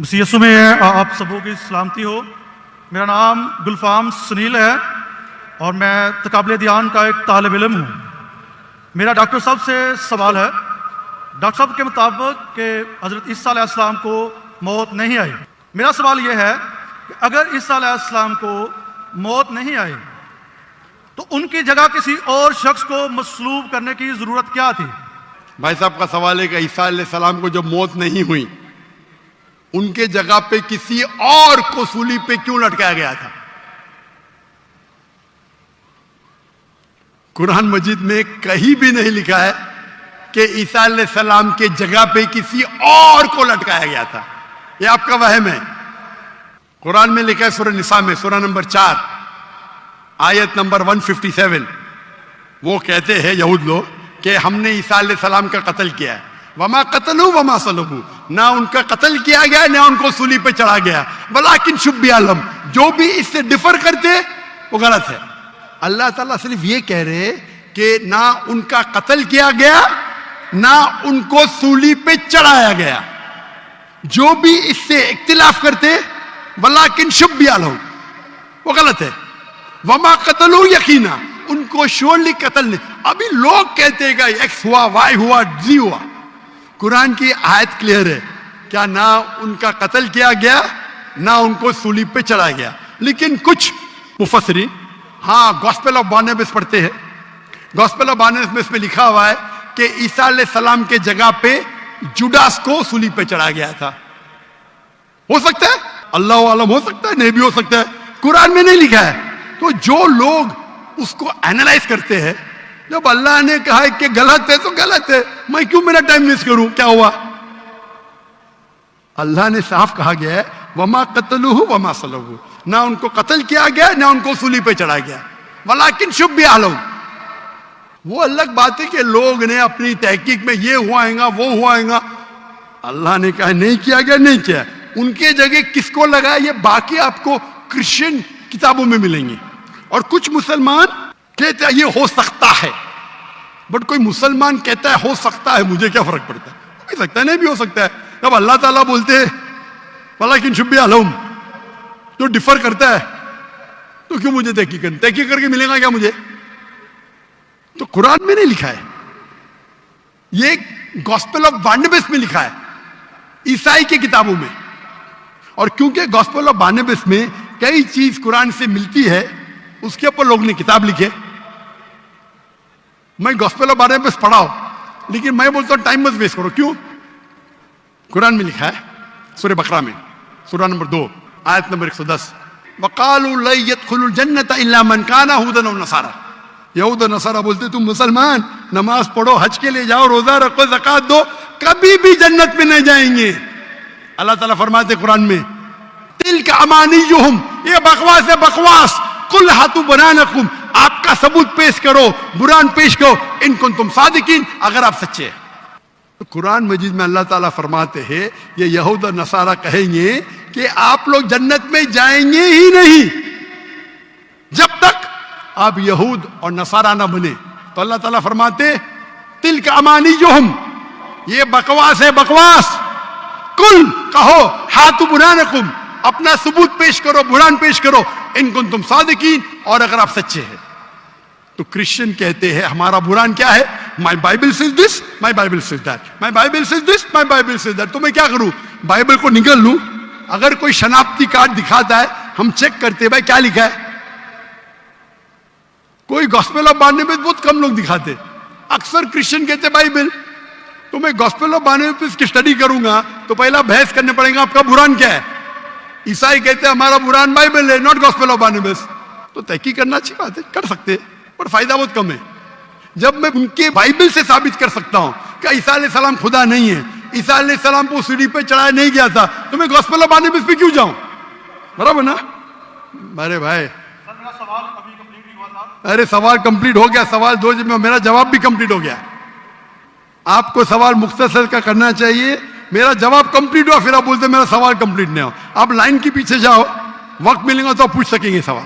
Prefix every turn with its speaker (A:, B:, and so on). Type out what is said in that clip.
A: مسیح یسوع میں آپ سبوں کی سلامتی ہو۔ میرا نام گلفام سنیل ہے اور میں تقابل دیان کا ایک طالب علم ہوں۔ میرا ڈاکٹر صاحب سے سوال ہے۔ ڈاکٹر صاحب کے مطابق کہ حضرت عیسیٰ علیہ السلام کو موت نہیں آئی۔ میرا سوال یہ ہے کہ اگر عیسیٰ علیہ السلام کو موت نہیں آئی تو ان کی جگہ کسی اور شخص کو مصلوب کرنے کی ضرورت کیا تھی؟
B: بھائی صاحب کا سوال ہے کہ عیسیٰ علیہ السلام کو جب موت نہیں ہوئی ان کے جگہ پہ کسی اور کو سولی پہ کیوں لٹکایا گیا تھا؟ قرآن مجید میں کہیں بھی نہیں لکھا ہے کہ عیسیٰ علیہ السلام کے جگہ پہ کسی اور کو لٹکایا گیا تھا، یہ آپ کا وہم ہے۔ قرآن میں لکھا ہے سورہ نساء میں سورہ نمبر 4 آیت نمبر 157، وہ کہتے ہیں یہود لوگ کہ ہم نے عیسیٰ علیہ السلام کا قتل کیا ہے، وما قتلوا وما صلبوا، نہ ان کا قتل کیا گیا نہ ان کو سولی پہ چڑھا گیا، ولکن شبیہ لہم، جو بھی اس سے ڈفر کرتے وہ غلط ہے۔ اللہ تعالیٰ صرف یہ کہہ رہے کہ نہ ان کا قتل کیا گیا نہ ان کو سولی پہ چڑھایا گیا، جو بھی اس سے اختلاف کرتے ولکن شبیہ لہم، وہ غلط ہے۔ وما قتلوا یقینا، ان کو شورلی قتل نہیں۔ ابھی لوگ کہتے ہیں کہ ایکس ہوا، وائی ہوا، زی ہوا، قرآن کی آیت کلیئر ہے، کیا نہ ان کا قتل کیا گیا نہ ان کو سولی پہ چڑھایا گیا۔ لیکن کچھ مفسرین گاسپل آف بارناباس پڑھتے ہیں، گاسپل آف بارناباس میں لکھا ہوا ہے کہ عیسیٰ علیہ السلام کے جگہ پہ جوڈاس کو سولی پہ چڑھایا گیا تھا۔ ہو سکتا ہے، اللہ عالم، ہو سکتا ہے، نہیں بھی ہو سکتا ہے، قرآن میں نہیں لکھا ہے۔ تو جو لوگ اس کو اینالائز کرتے ہیں، جب اللہ نے کہا ہے کہ غلط ہے تو غلط ہے، میں کیوں میرا ٹائم ویسٹ کروں؟ کیا ہوا؟ اللہ نے صاف کہا گیا ہے وما قتلوہ وما صلبوہ، نہ ان کو قتل کیا گیا نہ ان کو سولی پہ چڑھایا گیا، ولکن شبیہ لہم۔ وہ الگ بات ہے کہ لوگ نے اپنی تحقیق میں یہ ہوا ہے گا وہ ہوا ہے گا، اللہ نے کہا نہیں کیا گیا، نہیں کیا۔ ان کے جگہ کس کو لگایا یہ باقی آپ کو کرسچن کتابوں میں ملیں گے۔ اور کچھ مسلمان کہتے ہیں یہ ہو سکتا ہے، بٹ کوئی مسلمان کہتا ہے ہو سکتا ہے، مجھے کیا فرق پڑتا ہے؟ ہو بھی سکتا ہے، نہیں بھی ہو سکتا ہے۔ جب اللہ تعالیٰ بولتے ہیں ولکن شبیہ لہم، جو ڈفر کرتا ہے تو کیوں مجھے تحقیق کر کے ملے گا کیا مجھے؟ تو قرآن میں نہیں لکھا ہے، یہ گاسپل آف بارناباس میں لکھا ہے، عیسائی کی کتابوں میں۔ اور کیونکہ گاسپل آف بارناباس میں کئی چیز قرآن سے ملتی ہے، اس کے اوپر لوگ نے کتاب لکھے۔ میں گاسپل آف بارناباس پڑھا ہوں، لیکن میں بولتا ہوں ٹائم مت ویسٹ کرو۔ کیوں؟ قرآن میں لکھا ہے سورہ بقرہ میں سورہ نمبر 2 آیت نمبر 110، وَقَالُوا لَن يَدْخُلُوا الْجَنَّةَ إِلَّا مَنْ كَانَ هُودًا أَوْ نَصَارَىٰ۔ یہود و نصارہ بولتے تم مسلمان نماز پڑھو، حج کے لیے جاؤ، روزہ رکھو، زکوٰۃ دو، کبھی بھی جنت میں نہیں جائیں گے۔ اللہ تعالیٰ فرماتے قرآن میں تِلْكَ أَمَانِيُّهُمْ، یہ بکواس ہے، بکواس۔ قُلْ هَاتُوا بُرْهَانَكُمْ، آپ کا ثبوت پیش کرو، برہان پیش کرو، ان کنتم صادقین، اگر آپ سچے ہیں۔ تو قرآن مجید میں اللہ تعالیٰ فرماتے ہیں یہ یہود و نصارہ کہیں گے کہ آپ لوگ جنت میں جائیں گے ہی نہیں جب تک آپ یہود اور نصارہ نہ بنے۔ تو اللہ تعالیٰ فرماتے تِلْكَ أَمَانِيُّهُمْ، یہ بکواس ہے، بکواس۔ قُلْ، کہو، ہاتھو برہانکم، اپنا ثبوت پیش کرو، برہان پیش کرو، ان کنتم صادقین، اور اگر آپ سچے ہیں۔ تو کرسچن کہتے ہیں ہمارا برہان کیا ہے؟ My Bible says this, my Bible says that, my Bible says this, my Bible says that. تو میں کیا کروں؟ بائبل کو نکل لوں؟ اگر کوئی شناختی کارڈ دکھاتا ہے ہم چیک کرتے بھائی کیا لکھا ہے۔ کوئی گاسپل آف بارناباس بہت کم لوگ دکھاتے، اکثر کرسچن کہتے بائبل۔ تو میں گاسپل آف بارناباس کی اسٹڈی کروں گا تو پہلا بحث کرنے پڑے گا آپ کا برہان کیا ہے۔ عیسائی کہتے ہیں ہمارا برہان بائبل ہے، ناٹ گاسپل آف بارناباس۔ تو تحقیق کرنا اچھی بات ہے، کر سکتے پر فائدہ بہت کم ہے۔ جب میں ان کے بائبل سے ثابت کر سکتا ہوں کہ عیسیٰ علیہ السلام خدا نہیں ہے، عیسیٰ علیہ السلام کو سیڑھی پہ چڑھایا نہیں گیا تھا، تو میں گاسپل آف بارناباس پہ کیوں جاؤں؟ برابر نا؟ ارے بھائی، ارے سوال کمپلیٹ ہو گیا، سوال 2 میں میرا جواب بھی کمپلیٹ ہو گیا۔ آپ کو سوال مختصر کا کرنا چاہیے، میرا جواب کمپلیٹ ہوا، پھر آپ بولتے میرا سوال کمپلیٹ نہیں ہو۔ آپ لائن کے پیچھے جاؤ، وقت ملے گا تو آپ پوچھ سکیں گے سوال۔